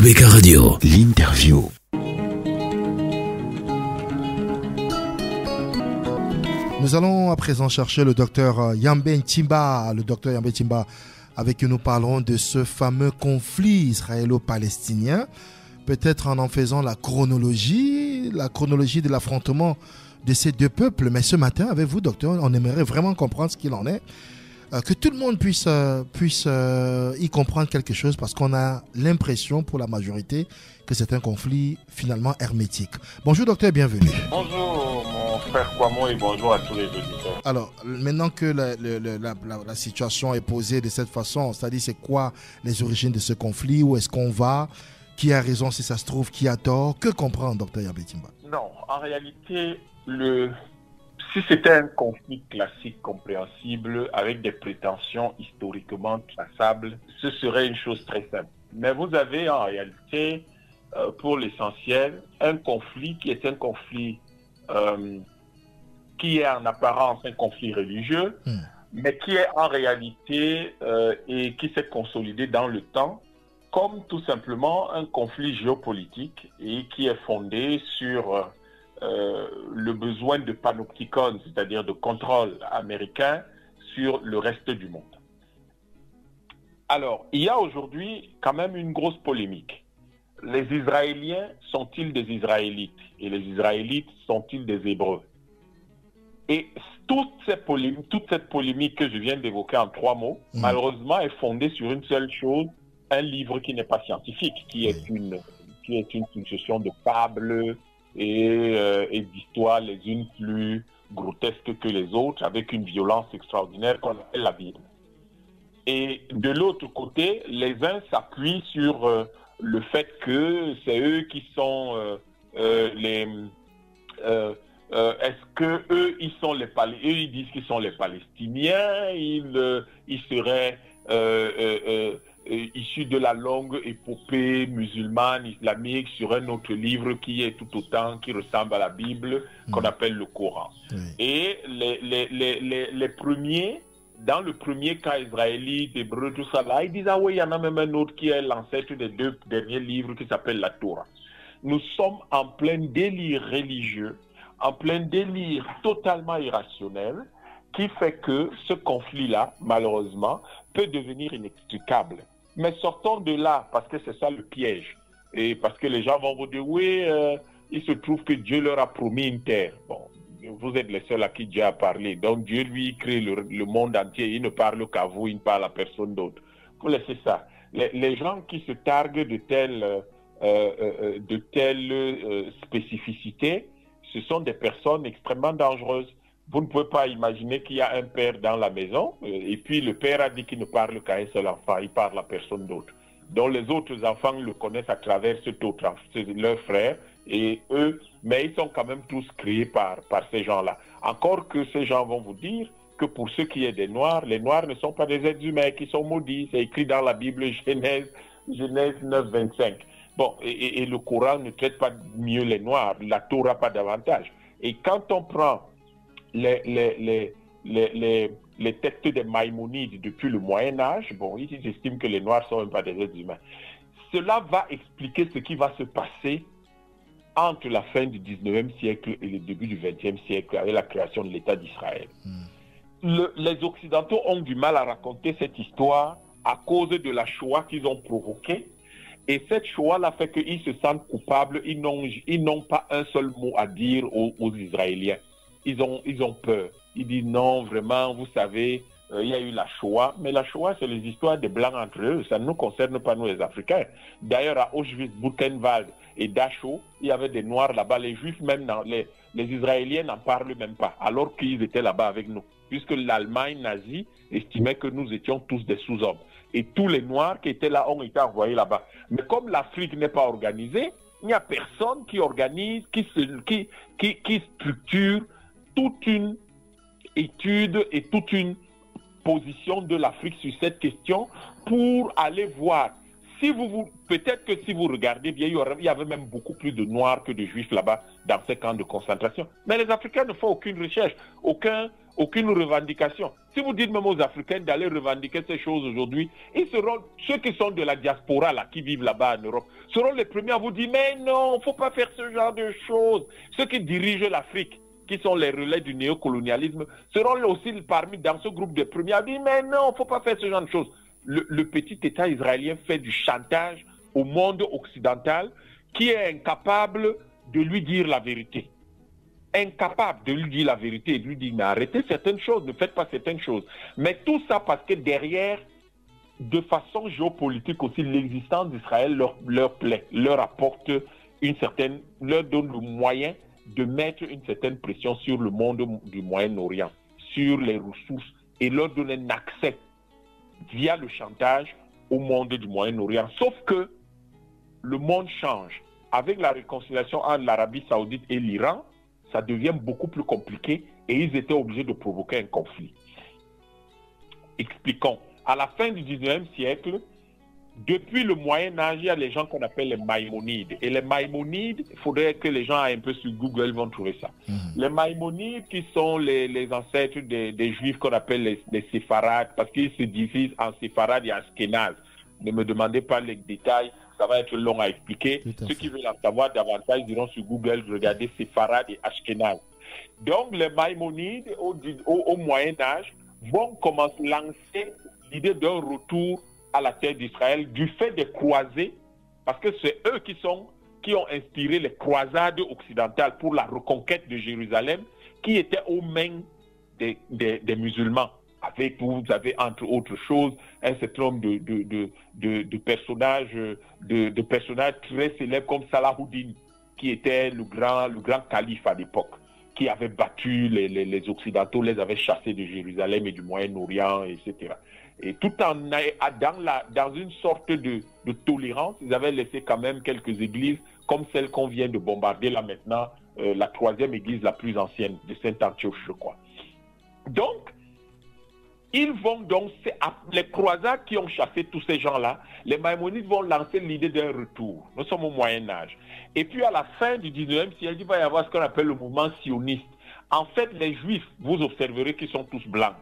ABK Radio, l'interview. Nous allons à présent chercher le docteur Yambé Ntimba. Le docteur Yambé Ntimba, avec qui nous parlerons de ce fameux conflit israélo-palestinien. Peut-être en faisant la chronologie de l'affrontement de ces deux peuples. Mais ce matin, avec vous, docteur, on aimerait vraiment comprendre ce qu'il en est. Que tout le monde puisse y comprendre quelque chose, parce qu'on a l'impression, pour la majorité, que c'est un conflit finalement hermétique. Bonjour docteur, bienvenue. Bonjour mon frère Kwamo et bonjour à tous les auditeurs. Alors, maintenant que la situation est posée de cette façon, c'est-à-dire c'est quoi les origines de ce conflit, où est-ce qu'on va, qui a raison si ça se trouve, qui a tort, que comprendre docteur Yambé Ntimba? Non, en réalité, si c'était un conflit classique, compréhensible, avec des prétentions historiquement traçables, ce serait une chose très simple. Mais vous avez en réalité, pour l'essentiel, un conflit qui est un conflit qui est en apparence un conflit religieux, mais qui est en réalité et qui s'est consolidé dans le temps comme tout simplement un conflit géopolitique et qui est fondé sur le besoin de panopticon, c'est-à-dire de contrôle américain sur le reste du monde. Alors, il y a aujourd'hui quand même une grosse polémique. Les Israéliens sont-ils des Israélites? Et les Israélites sont-ils des Hébreux? Et toute cette polémique que je viens d'évoquer en 3 mots, malheureusement, est fondée sur une seule chose, un livre qui n'est pas scientifique, qui est une succession de fables et d'histoires les unes plus grotesques que les autres, avec une violence extraordinaire qu'on appelle la Bible. Et de l'autre côté, les uns s'appuient sur le fait que c'est eux qui sont est-ce que eux ils disent qu'ils sont les Palestiniens, ils seraient issus de la longue épopée musulmane, islamique, sur un autre livre qui ressemble à la Bible, qu'on appelle le Coran. Et les premiers, dans le premier cas israélite, hébreu, tout ça là, ils disent, ah oui, il y en a même un autre qui est l'ancêtre des 2 derniers livres qui s'appelle la Torah. Nous sommes en plein délire religieux, en plein délire totalement irrationnel, qui fait que ce conflit-là, malheureusement, peut devenir inextricable. Mais sortons de là, parce que c'est ça le piège. Et parce que les gens vont vous dire, oui, il se trouve que Dieu leur a promis une terre. Bon, vous êtes les seuls à qui Dieu a parlé. Donc Dieu, lui, crée le monde entier. Il ne parle qu'à vous, il ne parle à personne d'autre. Vous laissez ça. Les gens qui se targuent de telles spécificités, ce sont des personnes extrêmement dangereuses. Vous ne pouvez pas imaginer qu'il y a un père dans la maison, et puis le père a dit qu'il ne parle qu'à un seul enfant, il parle à personne d'autre. Donc les autres enfants le connaissent à travers cet autre enfant, c'est leur frère, et eux, mais ils sont quand même tous créés par ces gens-là. Encore que ces gens vont vous dire que pour ce qui est des Noirs, les Noirs ne sont pas des êtres humains qui sont maudits. C'est écrit dans la Bible Genèse 9, 25. Bon, et le Coran ne traite pas mieux les Noirs, la Torah pas davantage. Et quand on prend les textes des Maïmonides depuis le Moyen-Âge, bon, ils estiment que les Noirs ne sont même pas des êtres humains. Cela va expliquer ce qui va se passer entre la fin du 19e siècle et le début du 20e siècle avec la création de l'État d'Israël. Les Occidentaux ont du mal à raconter cette histoire à cause de la Shoah qu'ils ont provoquée. Et cette Shoah-là fait qu'ils se sentent coupables, ils n'ont pas un seul mot à dire aux Israéliens. Ils ont peur. Ils disent non, vraiment, vous savez, il y a eu la Shoah. Mais la Shoah, c'est les histoires des Blancs entre eux. Ça ne nous concerne pas, nous, les Africains. D'ailleurs, à Auschwitz, Buchenwald et Dachau, il y avait des Noirs là-bas. Les Juifs, même, les Israéliens n'en parlent même pas, alors qu'ils étaient là-bas avec nous. Puisque l'Allemagne nazie estimait que nous étions tous des sous-hommes. Et tous les Noirs qui étaient là ont été envoyés là-bas. Mais comme l'Afrique n'est pas organisée, il n'y a personne qui organise, qui structure toute une étude et toute une position de l'Afrique sur cette question pour aller voir. Peut-être que si vous regardez bien, il y avait même beaucoup plus de Noirs que de Juifs là-bas dans ces camps de concentration. Mais les Africains ne font aucune recherche, aucun aucune revendication. Si vous dites même aux Africains d'aller revendiquer ces choses aujourd'hui, ils seront, ceux qui sont de la diaspora, là, qui vivent là-bas en Europe, seront les premiers à vous dire, mais non, il ne faut pas faire ce genre de choses. Ceux qui dirigent l'Afrique, qui sont les relais du néocolonialisme, seront aussi parmi dans ce groupe de premiers à dire, mais non, il ne faut pas faire ce genre de choses. Le petit État israélien fait du chantage au monde occidental qui est incapable de lui dire la vérité. Incapable de lui dire la vérité et de lui dire, mais arrêtez certaines choses, ne faites pas certaines choses. Mais tout ça parce que derrière, de façon géopolitique aussi, l'existence d'Israël leur plaît, leur apporte une certaine, leur donne le moyen de mettre une certaine pression sur le monde du Moyen-Orient, sur les ressources, et leur donner un accès via le chantage au monde du Moyen-Orient. Sauf que le monde change. Avec la réconciliation entre l'Arabie Saoudite et l'Iran, ça devient beaucoup plus compliqué et ils étaient obligés de provoquer un conflit. Expliquons. À la fin du 19e siècle, depuis le Moyen-Âge, il y a les gens qu'on appelle les Maïmonides. Et les Maïmonides, il faudrait que les gens aillent un peu sur Google, ils vont trouver ça. Les Maïmonides, qui sont les ancêtres des Juifs qu'on appelle les Séfarades, parce qu'ils se divisent en Séfarades et Ashkénazes. Ne me demandez pas les détails, ça va être long à expliquer. Ceux qui veulent en savoir davantage iront sur Google, regarder Séfarades et Ashkénazes. Donc, les Maïmonides, au Moyen-Âge, vont commencer à lancer l'idée d'un retour à la terre d'Israël du fait des croisés, parce que c'est eux qui ont inspiré les croisades occidentales pour la reconquête de Jérusalem, qui étaient aux mains des musulmans. Avec, vous avez entre autres choses un certain nombre de personnages très célèbres comme Salahuddin, qui était le grand calife à l'époque, qui avait battu les Occidentaux, les avait chassés de Jérusalem et du Moyen-Orient, etc. Et tout dans une sorte de tolérance, ils avaient laissé quand même quelques églises, comme celle qu'on vient de bombarder là maintenant, la troisième église la plus ancienne de Saint-Antioche, je crois. Donc, ils vont donc, les croisades qui ont chassé tous ces gens-là, les Maïmonides vont lancer l'idée d'un retour. Nous sommes au Moyen-Âge. Et puis à la fin du 19e siècle, il va y avoir ce qu'on appelle le mouvement sioniste. En fait, les Juifs, vous observerez qu'ils sont tous blancs.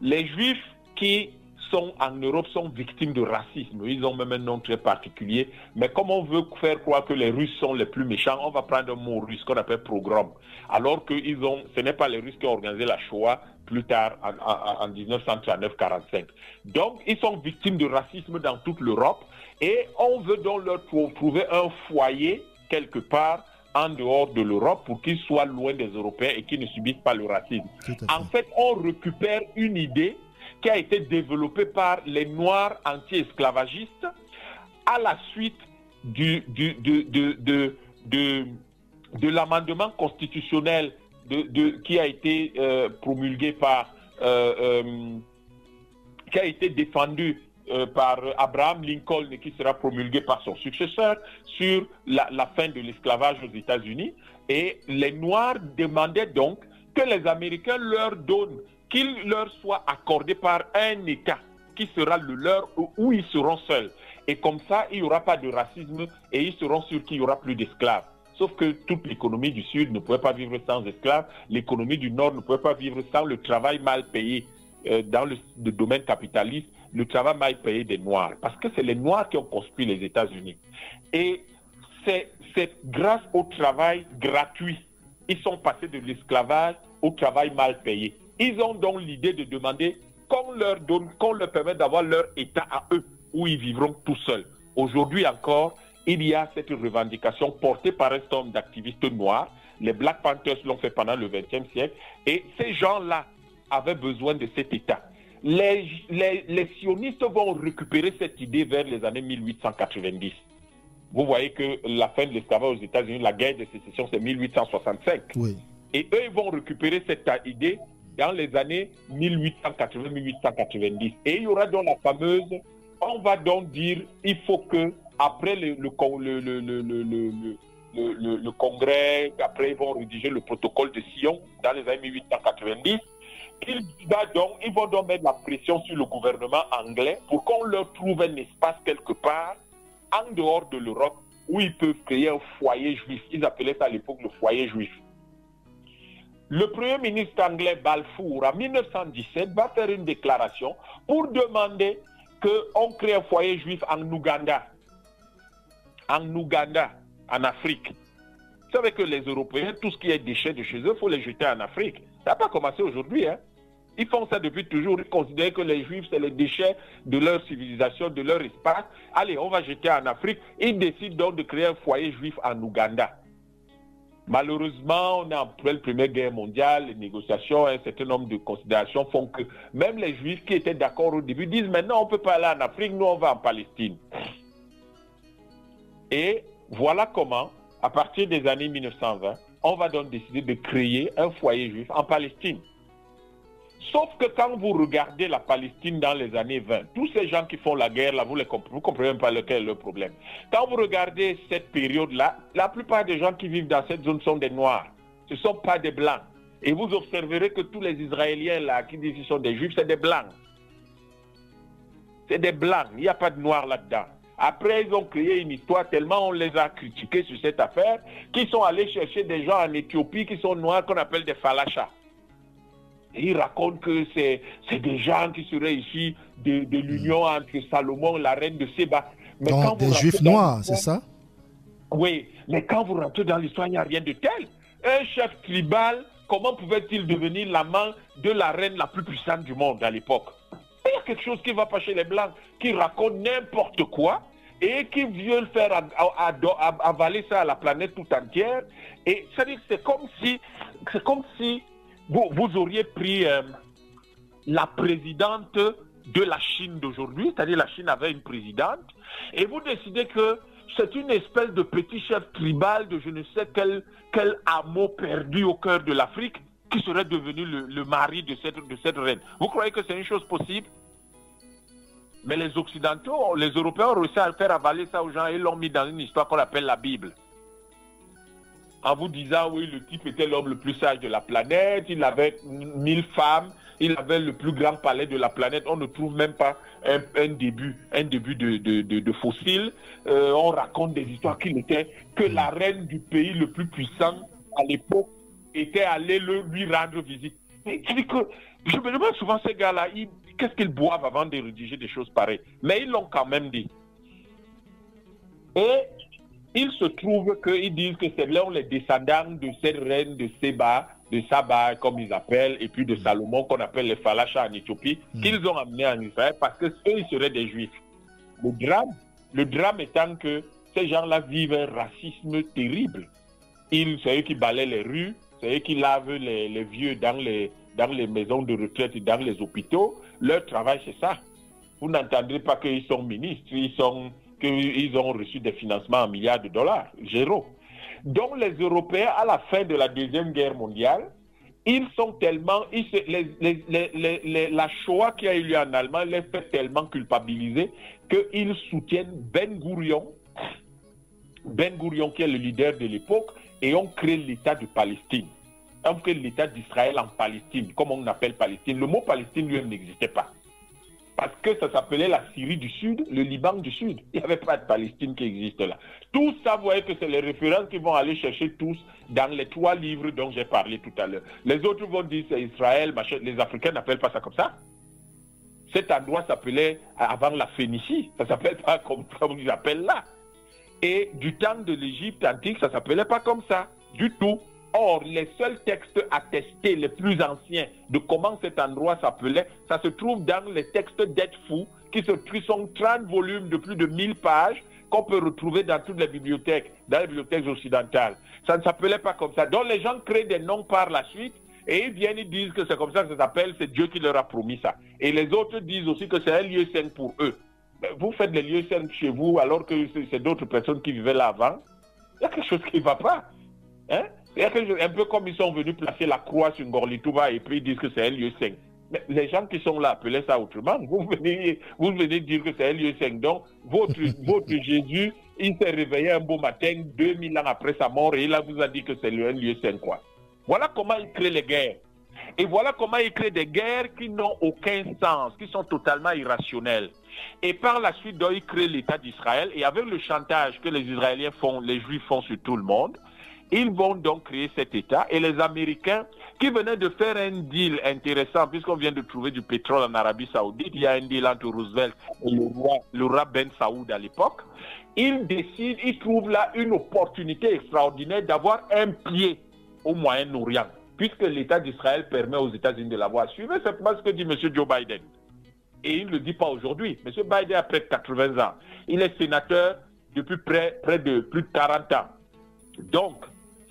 Les Juifs qui sont en Europe sont victimes de racisme. Ils ont même un nom très particulier. Mais comme on veut faire croire que les Russes sont les plus méchants, on va prendre un mot russe qu'on appelle pogrom. Alors que ce n'est pas les Russes qui ont organisé la Shoah plus tard en 1939-45. Donc, ils sont victimes de racisme dans toute l'Europe et on veut donc leur trouver un foyer quelque part en dehors de l'Europe pour qu'ils soient loin des Européens et qu'ils ne subissent pas le racisme. En fait, on récupère une idée qui a été développée par les Noirs anti-esclavagistes à la suite de l'amendement constitutionnel qui a été promulgué par, qui a été défendu par Abraham Lincoln et qui sera promulgué par son successeur sur la fin de l'esclavage aux États-Unis. Et les Noirs demandaient donc que les Américains leur donnent, qu'il leur soit accordé par un État qui sera le leur où ils seront seuls. Et comme ça, il n'y aura pas de racisme et ils seront sûrs qu'il n'y aura plus d'esclaves. Sauf que toute l'économie du Sud ne pouvait pas vivre sans esclaves, l'économie du Nord ne pouvait pas vivre sans le travail mal payé dans le domaine capitaliste, le travail mal payé des Noirs. Parce que c'est les Noirs qui ont construit les États-Unis. Et c'est grâce au travail gratuit. Ils sont passés de l'esclavage au travail mal payé. Ils ont donc l'idée de demander qu'on leur donne, qu'on leur permette d'avoir leur État à eux, où ils vivront tout seuls. Aujourd'hui encore, il y a cette revendication portée par un certain nombre d'activistes noirs. Les Black Panthers l'ont fait pendant le XXe siècle. Et ces gens-là avaient besoin de cet État. Les sionistes vont récupérer cette idée vers les années 1890. Vous voyez que la fin de l'esclavage aux États-Unis, la guerre de sécession, c'est 1865. Oui. Et eux, ils vont récupérer cette idée dans les années 1880-1890. Et il y aura donc la fameuse, on va donc dire, il faut que après le Congrès, après ils vont rédiger le protocole de Sion dans les années 1890, ils vont donc mettre la pression sur le gouvernement anglais pour qu'on leur trouve un espace quelque part en dehors de l'Europe où ils peuvent créer un foyer juif. Ils appelaient ça à l'époque le foyer juif. le Premier ministre anglais Balfour, en 1917, va faire une déclaration pour demander qu'on crée un foyer juif en Ouganda. En Ouganda, en Afrique. Vous savez que les Européens, tout ce qui est déchets de chez eux, il faut les jeter en Afrique. Ça n'a pas commencé aujourd'hui, hein. Ils font ça depuis toujours. Ils considèrent que les Juifs, c'est les déchets de leur civilisation, de leur espace. Allez, on va jeter en Afrique. Ils décident donc de créer un foyer juif en Ouganda. Malheureusement, on est en pleine Première Guerre mondiale. Les négociations, un certain nombre de considérations font que même les Juifs qui étaient d'accord au début disent maintenant on ne peut pas aller en Afrique, nous on va en Palestine. Et voilà comment, à partir des années 1920, on va donc décider de créer un foyer juif en Palestine. Sauf que quand vous regardez la Palestine dans les années 20, tous ces gens qui font la guerre, là, vous ne comprenez même pas lequel est le problème. Quand vous regardez cette période-là, la plupart des gens qui vivent dans cette zone sont des Noirs. Ce ne sont pas des Blancs. Et vous observerez que tous les Israéliens là, qui disent qu'ils sont des Juifs, c'est des Blancs. C'est des Blancs, il n'y a pas de Noirs là-dedans. Après, ils ont créé une histoire tellement on les a critiqués sur cette affaire, qu'ils sont allés chercher des gens en Éthiopie qui sont noirs qu'on appelle des falachas. Et ils racontent que c'est des gens qui seraient ici de l'union entre Salomon et la reine de Séba. Mais donc des Juifs noirs, c'est ça? Oui, mais quand vous rentrez dans l'histoire, il n'y a rien de tel. Un chef tribal, comment pouvait-il devenir l'amant de la reine la plus puissante du monde à l'époque? Il y a quelque chose qui ne va pas chez les Blancs, qui raconte n'importe quoi et qui veulent faire avaler ça à la planète tout entière. Et c'est-à-dire que c'est comme si vous auriez pris la présidente de la Chine d'aujourd'hui, c'est-à-dire la Chine avait une présidente, et vous décidez que c'est une espèce de petit chef tribal de je ne sais quel hameau perdu au cœur de l'Afrique qui serait devenu le mari de cette reine. Vous croyez que c'est une chose possible? Mais les Occidentaux, les Européens ont réussi à faire avaler ça aux gens et l'ont mis dans une histoire qu'on appelle la Bible. En vous disant, oui, le type était l'homme le plus sage de la planète, il avait 1000 femmes, il avait le plus grand palais de la planète, on ne trouve même pas un début de fossiles. On raconte des histoires qu'il était, que la reine du pays le plus puissant à l'époque était allée lui rendre visite. C'est-à-dire que je me demande souvent, ces gars-là, qu'est-ce qu'ils boivent avant de rédiger des choses pareilles? Mais ils l'ont quand même dit. Et il se trouve qu'ils disent que c'est là les descendants de cette reine de Saba, comme ils appellent, et puis de Salomon, qu'on appelle les Falachas en Éthiopie, qu'ils ont amenés en Israël parce que eux, ils seraient des Juifs. Le drame étant que ces gens-là vivent un racisme terrible. C'est eux qui balaient les rues, c'est eux qui lavent les vieux dans les maisons de retraite et dans les hôpitaux. Leur travail, c'est ça. Vous n'entendrez pas qu'ils sont ministres, qu'ils ont reçu des financements en milliards de dollars, zéro. Donc les Européens, à la fin de la Deuxième Guerre mondiale, ils sont tellement... la Shoah qui a eu lieu en Allemagne les fait tellement culpabiliser qu'ils soutiennent Ben Gurion qui est le leader de l'époque, et ont créé l'État de Palestine. On crée l'État d'Israël en Palestine, comme on appelle Palestine. Le mot Palestine lui-même n'existait pas. Parce que ça s'appelait la Syrie du Sud, le Liban du Sud. Il n'y avait pas de Palestine qui existe là. Tout ça, vous voyez que c'est les références qu'ils vont aller chercher tous dans les 3 livres dont j'ai parlé tout à l'heure. Les autres vont dire c'est Israël, machin. Les Africains n'appellent pas ça comme ça. Cet endroit s'appelait avant la Phénicie. Ça ne s'appelle pas comme ils appellent là. Et du temps de l'Égypte antique, ça ne s'appelait pas comme ça, du tout. Or, les seuls textes attestés, les plus anciens, de comment cet endroit s'appelait, ça se trouve dans les textes d'Edfou, qui sont 30 volumes de plus de 1000 pages, qu'on peut retrouver dans toutes les bibliothèques occidentales. Ça ne s'appelait pas comme ça. Donc, les gens créent des noms par la suite, et ils viennent, ils disent que c'est comme ça que ça s'appelle, c'est Dieu qui leur a promis ça. Et les autres disent aussi que c'est un lieu saint pour eux. Vous faites les lieux saints chez vous, alors que c'est d'autres personnes qui vivaient là avant. Il y a quelque chose qui ne va pas. Hein? Un peu comme ils sont venus placer la croix sur Ngorlitouba et puis ils disent que c'est un lieu saint. Mais les gens qui sont là appelaient ça autrement. Vous venez dire que c'est un lieu saint. Donc, votre Jésus, il s'est réveillé un beau matin, 2000 ans après sa mort, et il vous a dit que c'est un lieu saint, quoi. Voilà comment il crée les guerres. Et voilà comment il crée des guerres qui n'ont aucun sens, qui sont totalement irrationnelles. Et par la suite, donc, il crée l'État d'Israël, et avec le chantage que les Israéliens font, les Juifs font sur tout le monde, Ils vont donc créer cet État et les Américains qui venaient de faire un deal intéressant, puisqu'on vient de trouver du pétrole en Arabie Saoudite, il y a un deal entre Roosevelt et le roi Ben Saoud à l'époque, ils décident, ils trouvent là une opportunité extraordinaire d'avoir un pied au Moyen-Orient, puisque l'État d'Israël permet aux États-Unis de l'avoir. Suivez simplement ce que dit M. Joe Biden. Et il ne le dit pas aujourd'hui. M. Biden a près de 80 ans. Il est sénateur depuis près de plus de 40 ans. Donc,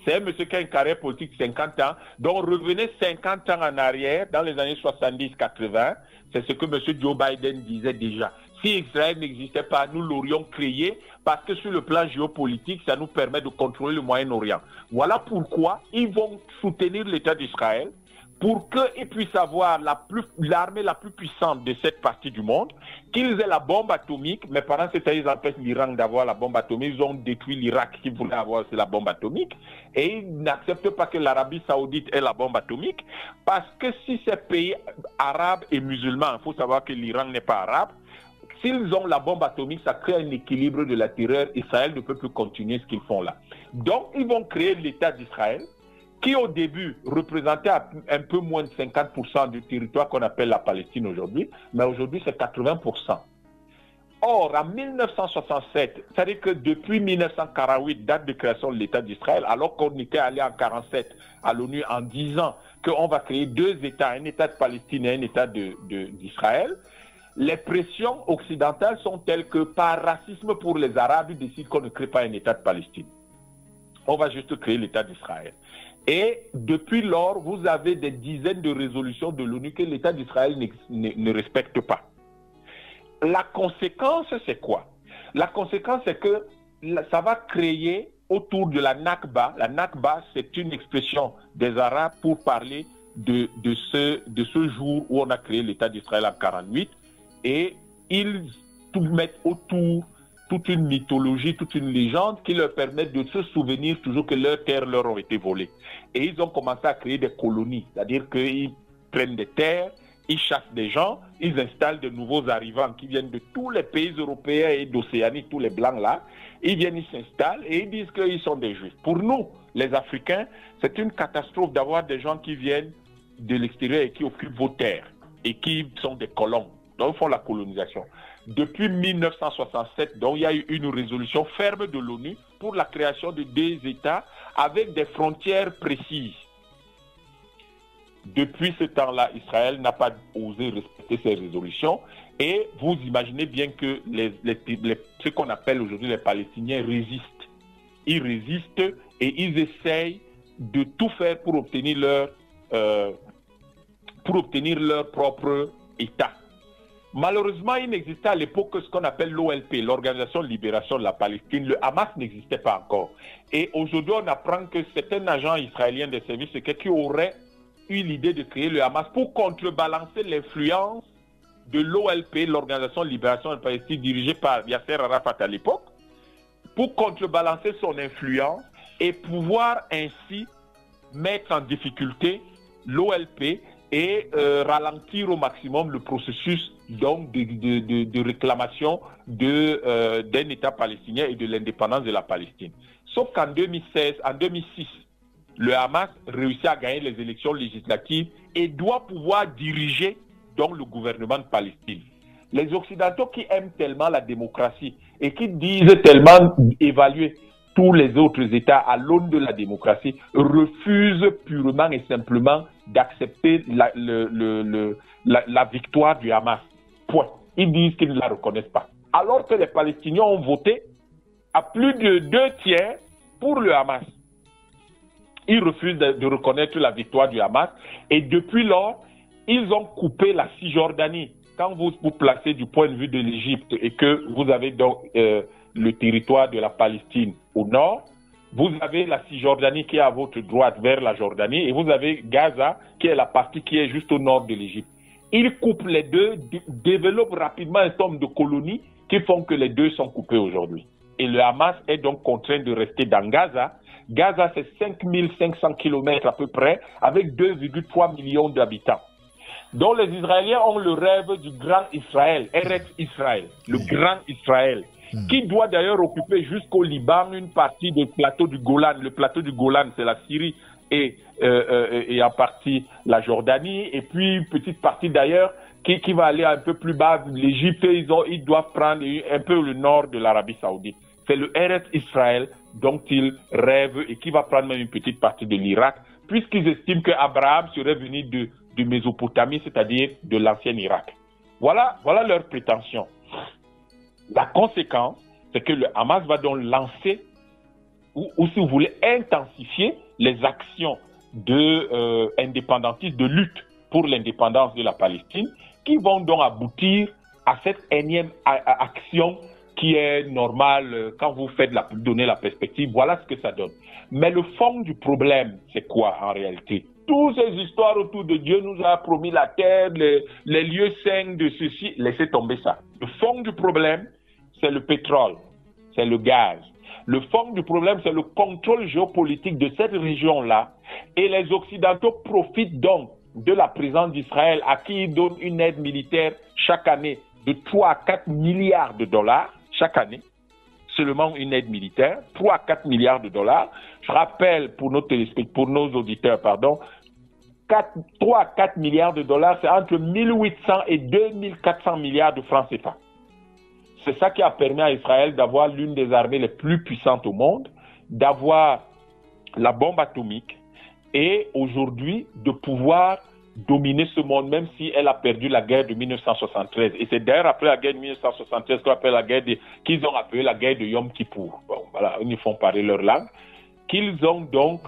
c'est un monsieur qui a une carrière politique de 50 ans. Donc, revenez 50 ans en arrière, dans les années 70-80, c'est ce que M. Joe Biden disait déjà. Si Israël n'existait pas, nous l'aurions créé parce que sur le plan géopolitique, ça nous permet de contrôler le Moyen-Orient. Voilà pourquoi ils vont soutenir l'État d'Israël pour qu'ils puissent avoir l'armée la plus puissante de cette partie du monde, qu'ils aient la bombe atomique, mais pendant ce temps, ils empêchent l'Iran d'avoir la bombe atomique. Ils ont détruit l'Irak qui voulait avoir aussi la bombe atomique. Et ils n'acceptent pas que l'Arabie Saoudite ait la bombe atomique, parce que si ces pays arabes et musulmans, il faut savoir que l'Iran n'est pas arabe, s'ils ont la bombe atomique, ça crée un équilibre de la terreur. Israël ne peut plus continuer ce qu'ils font là. Donc, ils vont créer l'État d'Israël, qui au début représentait un peu moins de 50% du territoire qu'on appelle la Palestine aujourd'hui, mais aujourd'hui c'est 80%. Or, en 1967, c'est-à-dire que depuis 1948, date de création de l'État d'Israël, alors qu'on était allé en 1947 à l'ONU en disant qu'on va créer deux États, un État de Palestine et un État d'Israël, les pressions occidentales sont telles que par racisme pour les Arabes, ils décident qu'on ne crée pas un État de Palestine. On va juste créer l'État d'Israël. Et depuis lors, vous avez des dizaines de résolutions de l'ONU que l'État d'Israël ne respecte pas. La conséquence, c'est quoi? La conséquence, c'est que ça va créer autour de la Nakba. La Nakba, c'est une expression des Arabes pour parler de ce jour où on a créé l'État d'Israël en 1948. Et ils mettent autour toute une mythologie, toute une légende qui leur permet de se souvenir toujours que leurs terres leur ont été volées. Et ils ont commencé à créer des colonies, c'est-à-dire qu'ils prennent des terres, ils chassent des gens, ils installent de nouveaux arrivants qui viennent de tous les pays européens et d'Océanie, tous les blancs là. Ils viennent, ils s'installent et ils disent qu'ils sont des juifs. Pour nous, les Africains, c'est une catastrophe d'avoir des gens qui viennent de l'extérieur et qui occupent vos terres et qui sont des colons. Donc, ils font la colonisation. Depuis 1967, donc, il y a eu une résolution ferme de l'ONU pour la création de deux États avec des frontières précises. Depuis ce temps-là, Israël n'a pas osé respecter ces résolutions et vous imaginez bien que ce qu'on appelle aujourd'hui les Palestiniens résistent. Ils résistent et ils essayent de tout faire pour obtenir leur propre État. Malheureusement, il n'existait à l'époque que ce qu'on appelle l'OLP, l'Organisation de Libération de la Palestine. Le Hamas n'existait pas encore. Et aujourd'hui, on apprend que c'est un agent israélien des services secrets qui aurait eu l'idée de créer le Hamas pour contrebalancer l'influence de l'OLP, l'Organisation de Libération de la Palestine, dirigée par Yasser Arafat à l'époque, pour contrebalancer son influence et pouvoir ainsi mettre en difficulté l'OLP et ralentir au maximum le processus donc de réclamation d'un État palestinien et de l'indépendance de la Palestine. Sauf qu'en 2006, le Hamas réussit à gagner les élections législatives et doit pouvoir diriger donc le gouvernement de Palestine. Les Occidentaux qui aiment tellement la démocratie et qui disent tellement évaluer tous les autres États à l'aune de la démocratie refusent purement et simplement d'accepter la victoire du Hamas. Point. Ils disent qu'ils ne la reconnaissent pas. Alors que les Palestiniens ont voté à plus de 2/3 pour le Hamas. Ils refusent de reconnaître la victoire du Hamas et depuis lors, ils ont coupé la Cisjordanie. Quand vous vous placez du point de vue de l'Égypte et que vous avez donc le territoire de la Palestine au nord, vous avez la Cisjordanie qui est à votre droite vers la Jordanie et vous avez Gaza qui est la partie qui est juste au nord de l'Égypte. Ils coupent les deux, développent rapidement un nombre de colonies qui font que les deux sont coupés aujourd'hui. Et le Hamas est donc contraint de rester dans Gaza. Gaza, c'est 5500 km à peu près, avec 2,3 millions d'habitants. Donc les Israéliens ont le rêve du grand Israël, Eretz Israël, le grand Israël. qui doit d'ailleurs occuper jusqu'au Liban une partie du plateau du Golan. Le plateau du Golan, c'est la Syrie et en partie la Jordanie, et puis une petite partie d'ailleurs qui va aller un peu plus bas. L'Égypte, ils doivent prendre un peu le nord de l'Arabie Saoudite. C'est le Eretz Israël dont ils rêvent et qui va prendre même une petite partie de l'Irak, puisqu'ils estiment qu'Abraham serait venu de Mésopotamie, c'est-à-dire de l'ancien Irak. Voilà leur prétention. La conséquence, c'est que le Hamas va donc lancer, ou si vous voulez, intensifier les actions indépendantistes, de lutte pour l'indépendance de la Palestine, qui vont donc aboutir à cette énième action qui est normale quand vous faites donner la perspective. Voilà ce que ça donne. Mais le fond du problème, c'est quoi en réalité? Toutes ces histoires autour de Dieu nous a promis la terre, les lieux saints de ceci, laissez tomber ça. Le fond du problème, c'est le pétrole, c'est le gaz. Le fond du problème, c'est le contrôle géopolitique de cette région-là. Et les Occidentaux profitent donc de la présence d'Israël, à qui ils donnent une aide militaire chaque année de 3 à 4 milliards de dollars, chaque année. Seulement une aide militaire, 3 à 4 milliards de dollars. Je rappelle pour nos auditeurs, 3 à 4 milliards de dollars, c'est entre 1800 et 2400 milliards de francs CFA. C'est ça qui a permis à Israël d'avoir l'une des armées les plus puissantes au monde, d'avoir la bombe atomique et aujourd'hui de pouvoir dominer ce monde, même si elle a perdu la guerre de 1973. Et c'est d'ailleurs après la guerre de 1973 qu'ils ont appelé la guerre de Yom Kippour. Bon, voilà, ils nous font parler leur langue. Qu'ils ont donc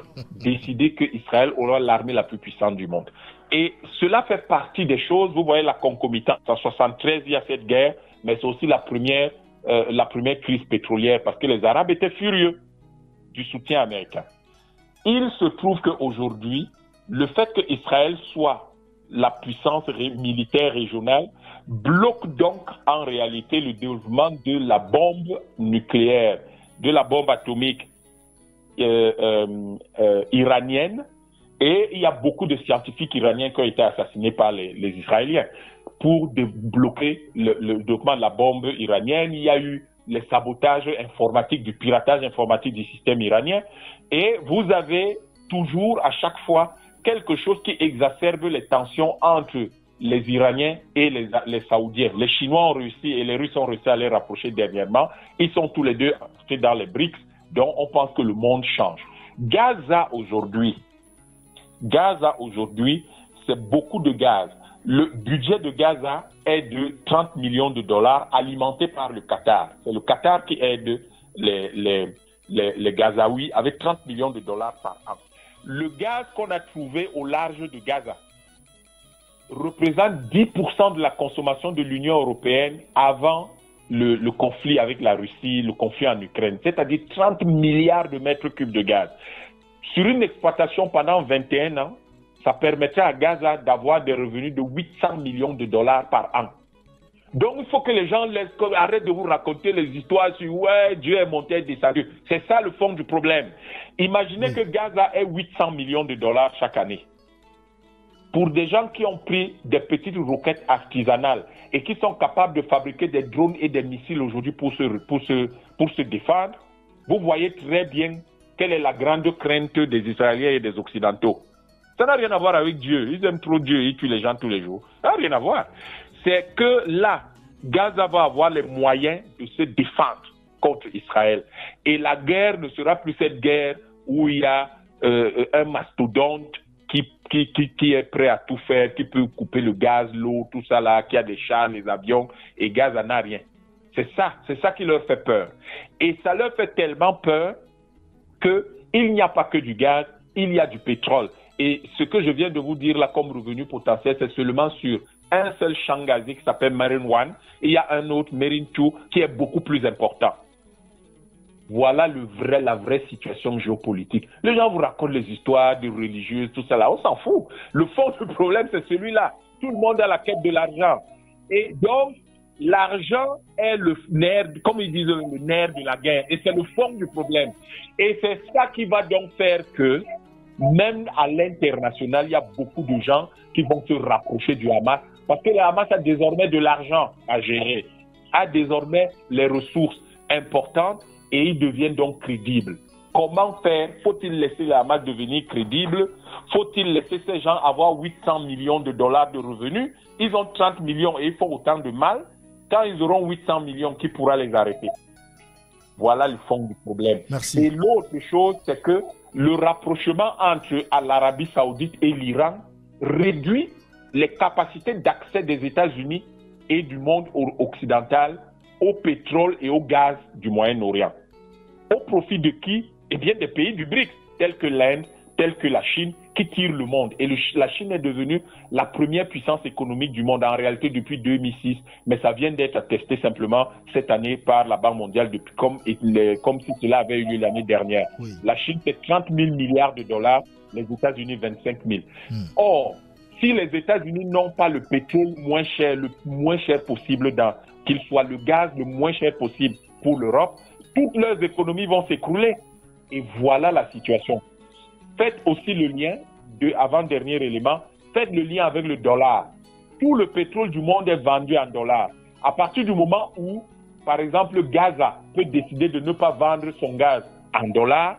décidé qu'Israël aura l'armée la plus puissante du monde. Et cela fait partie des choses, vous voyez la concomitance. En 1973, il y a cette guerre, mais c'est aussi la première crise pétrolière, parce que les Arabes étaient furieux du soutien américain. Il se trouve qu'aujourd'hui, le fait qu'Israël soit la puissance militaire régionale bloque donc en réalité le développement de la bombe nucléaire, de la bombe atomique iranienne. Et il y a beaucoup de scientifiques iraniens qui ont été assassinés par les Israéliens. Pour bloquer le développement de la bombe iranienne, il y a eu les sabotages informatiques, du piratage informatique du système iranien. Et vous avez toujours, à chaque fois, quelque chose qui exacerbe les tensions entre les Iraniens et les Saoudiens. Les Chinois ont réussi et les Russes ont réussi à les rapprocher dernièrement. Ils sont tous les deux entrés dans les BRICS, donc on pense que le monde change. Gaza aujourd'hui, c'est beaucoup de gaz. Le budget de Gaza est de 30 millions de dollars alimenté par le Qatar. C'est le Qatar qui aide les Gazaouis avec 30 millions de dollars par an. Le gaz qu'on a trouvé au large de Gaza représente 10% de la consommation de l'Union européenne avant le conflit avec la Russie, le conflit en Ukraine, c'est-à-dire 30 milliards de mètres cubes de gaz. Sur une exploitation pendant 21 ans, ça permettrait à Gaza d'avoir des revenus de 800 millions de dollars par an. Donc il faut que les gens arrêtent de vous raconter les histoires sur « ouais, Dieu est monté et descendu ». C'est ça le fond du problème. Imaginez que Gaza ait 800 millions de dollars chaque année. Pour des gens qui ont pris des petites roquettes artisanales et qui sont capables de fabriquer des drones et des missiles aujourd'hui pour se défendre, vous voyez très bien quelle est la grande crainte des Israéliens et des Occidentaux. Ça n'a rien à voir avec Dieu. Ils aiment trop Dieu, ils tuent les gens tous les jours. Ça n'a rien à voir. C'est que là, Gaza va avoir les moyens de se défendre contre Israël. Et la guerre ne sera plus cette guerre où il y a un mastodonte qui est prêt à tout faire, qui peut couper le gaz, l'eau, tout ça là, qui a des chars, les avions, et Gaza n'a rien. C'est ça qui leur fait peur. Et ça leur fait tellement peur qu'il n'y a pas que du gaz, il y a du pétrole. Et ce que je viens de vous dire là comme revenu potentiel, c'est seulement sur un seul champ gazier qui s'appelle Marine One, et il y a un autre, Marine Two, qui est beaucoup plus important. Voilà la vraie situation géopolitique. Les gens vous racontent les histoires de religieuses, tout ça là, on s'en fout. Le fond du problème, c'est celui-là. Tout le monde a la quête de l'argent. Et donc, l'argent est le nerf, comme ils disent, le nerf de la guerre. Et c'est le fond du problème. Et c'est ça qui va donc faire que, même à l'international, il y a beaucoup de gens qui vont se rapprocher du Hamas. Parce que le Hamas a désormais de l'argent à gérer, a désormais les ressources. importantes et ils deviennent donc crédibles. Comment faire? Faut-il laisser le Hamas devenir crédible? Faut-il laisser ces gens avoir 800 millions de dollars de revenus? Ils ont 30 millions et ils font autant de mal. Quand ils auront 800 millions, qui pourra les arrêter? Voilà le fond du problème. Merci. Et l'autre chose, c'est que le rapprochement entre l'Arabie Saoudite et l'Iran réduit les capacités d'accès des États-Unis et du monde occidental au pétrole et au gaz du Moyen-Orient. Au profit de qui? Eh bien, des pays du BRICS, tels que l'Inde, tels que la Chine, qui tirent le monde. Et la Chine est devenue la première puissance économique du monde, en réalité depuis 2006. Mais ça vient d'être attesté simplement cette année par la Banque mondiale, comme si cela avait eu lieu l'année dernière. Oui. La Chine, c'est 30 000 milliards de dollars, les États-Unis, 25 000. Or, si les États-Unis n'ont pas le pétrole moins cher, le moins cher possible, qu'il soit le gaz le moins cher possible pour l'Europe, toutes leurs économies vont s'écrouler. Et voilà la situation. Faites aussi le lien, avant-dernier élément, faites le lien avec le dollar. Tout le pétrole du monde est vendu en dollars. À partir du moment où, par exemple, Gaza peut décider de ne pas vendre son gaz en dollars,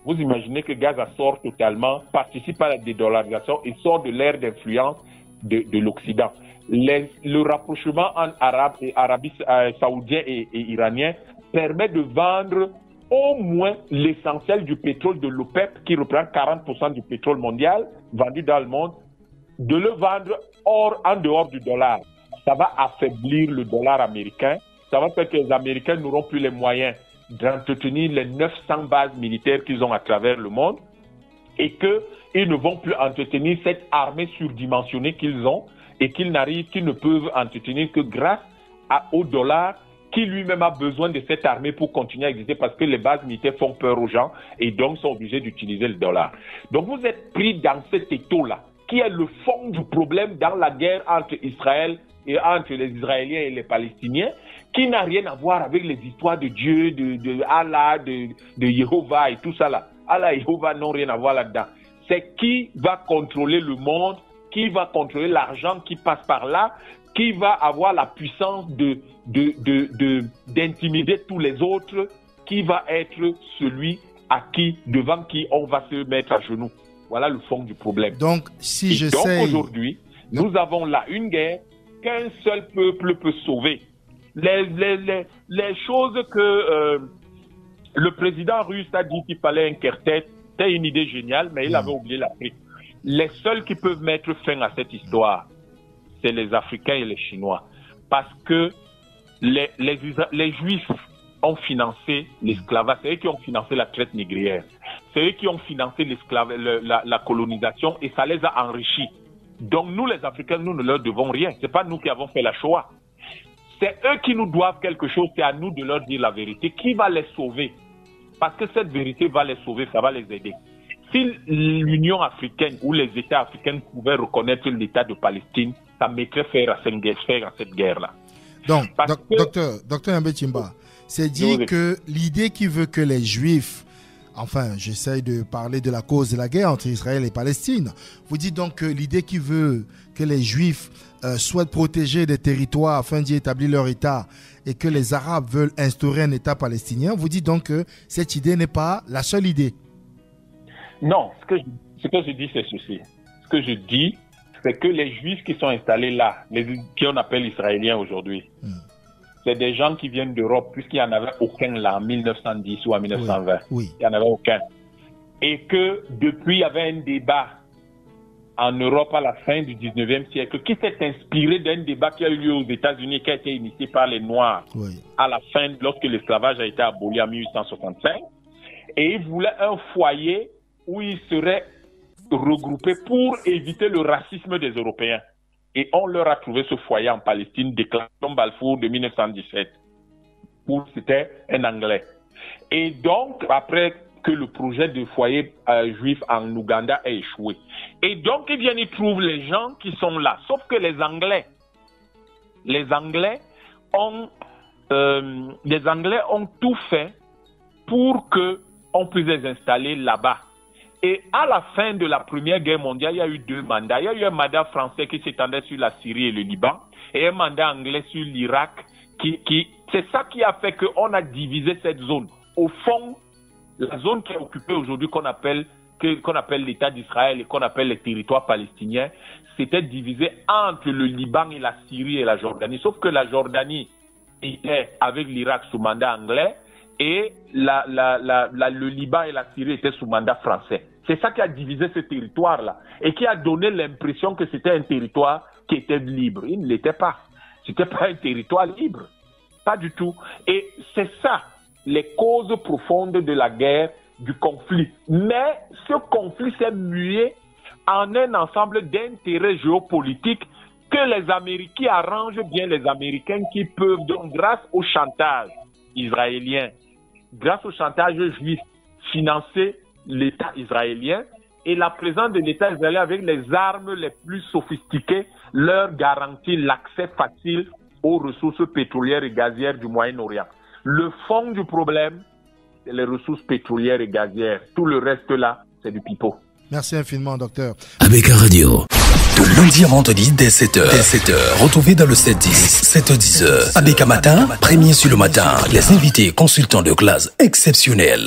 vous imaginez que Gaza sort totalement, participe à la dédollarisation et sort de l'ère d'influence de l'Occident. Le rapprochement entre Arabie saoudien et iranien permet de vendre au moins l'essentiel du pétrole de l'OPEP, qui représente 40% du pétrole mondial vendu dans le monde, de le vendre en dehors du dollar. Ça va affaiblir le dollar américain. Ça va faire que les Américains n'auront plus les moyens d'entretenir les 900 bases militaires qu'ils ont à travers le monde et qu'ils ne vont plus entretenir cette armée surdimensionnée qu'ils ont et qu'ils ne peuvent entretenir que grâce au dollar, qui lui-même a besoin de cette armée pour continuer à exister parce que les bases militaires font peur aux gens et donc sont obligés d'utiliser le dollar. Donc vous êtes pris dans cet étau-là, qui est le fond du problème dans la guerre entre Israël et entre les Israéliens et les Palestiniens, qui n'a rien à voir avec les histoires de Dieu, de Allah, de Jéhovah et tout ça là. Allah et Jéhovah n'ont rien à voir là-dedans. C'est qui va contrôler le monde, qui va contrôler l'argent qui passe par là, qui va avoir la puissance d'intimider tous les autres, qui va être celui devant qui on va se mettre à genoux. Voilà le fond du problème. Donc, donc aujourd'hui, nous avons là une guerre qu'un seul peuple peut sauver. Les choses que le président russe a dit qu'il fallait un quartet, c'était une idée géniale, mais il avait oublié l'Afrique. Les seuls qui peuvent mettre fin à cette histoire, c'est les Africains et les Chinois. Parce que les Juifs ont financé l'esclavage, c'est eux qui ont financé la traite négrière, c'est eux qui ont financé la colonisation et ça les a enrichis. Donc nous les Africains, nous ne leur devons rien. C'est pas nous qui avons fait la Shoah. C'est eux qui nous doivent quelque chose, c'est à nous de leur dire la vérité. Qui va les sauver? Parce que cette vérité va les sauver, ça va les aider. Si l'Union africaine ou les États africains pouvaient reconnaître l'État de Palestine, ça mettrait fin à cette guerre-là. Donc, docteur Yambé Tchimba, c'est dit que l'idée qui veut que les Juifs, enfin, j'essaye de parler de la cause de la guerre entre Israël et Palestine. Vous dites donc que l'idée qui veut que les Juifs souhaitent protéger des territoires afin d'y établir leur État et que les Arabes veulent instaurer un État palestinien, vous dites donc que cette idée n'est pas la seule idée. Non, ce que je dis, c'est ceci. Ce que je dis, c'est que les Juifs qui sont installés là, qui on appelle Israéliens aujourd'hui, c'est des gens qui viennent d'Europe, puisqu'il n'y en avait aucun là en 1910 ou en 1920. Oui. Il n'y en avait aucun. Et que depuis, il y avait un débat en Europe à la fin du 19e siècle qui s'est inspiré d'un débat qui a eu lieu aux États-Unis, qui a été initié par les Noirs à la fin, lorsque l'esclavage a été aboli en 1865. Et ils voulaient un foyer où ils seraient regroupés pour éviter le racisme des Européens. Et on leur a trouvé ce foyer en Palestine, déclaration Balfour de 1917. C'était un Anglais. Et donc, après que le projet de foyer juif en Ouganda a échoué. Et donc, ils viennent, ils trouvent les gens qui sont là. Sauf que les Anglais ont tout fait pour qu'on puisse les installer là-bas. Et à la fin de la Première Guerre mondiale, il y a eu deux mandats. Il y a eu un mandat français qui s'étendait sur la Syrie et le Liban, et un mandat anglais sur l'Irak c'est ça qui a fait qu'on a divisé cette zone. Au fond, la zone qui est occupée aujourd'hui qu'on appelle l'État d'Israël et qu'on appelle les territoires palestiniens, c'était divisé entre le Liban et la Syrie et la Jordanie. Sauf que la Jordanie était avec l'Irak sous mandat anglais et le Liban et la Syrie étaient sous mandat français. C'est ça qui a divisé ce territoire-là et qui a donné l'impression que c'était un territoire qui était libre. Il ne l'était pas. C'était pas un territoire libre. Pas du tout. Et c'est ça, les causes profondes de la guerre, du conflit. Mais ce conflit s'est mué en un ensemble d'intérêts géopolitiques que les Américains, qui arrangent bien les Américains qui peuvent, donc grâce au chantage israélien, grâce au chantage juif, financer l'État israélien, et la présence de l'État israélien avec les armes les plus sophistiquées leur garantit l'accès facile aux ressources pétrolières et gazières du Moyen-Orient. Le fond du problème, c'est les ressources pétrolières et gazières. Tout le reste là, c'est du pipeau. Merci infiniment, docteur. Avec un radio. De lundi à vendredi dès 7h. Retrouvez dans le 7-10, 7h-10h. Avec un matin, premier sur le matin. Les invités consultants de classe exceptionnels.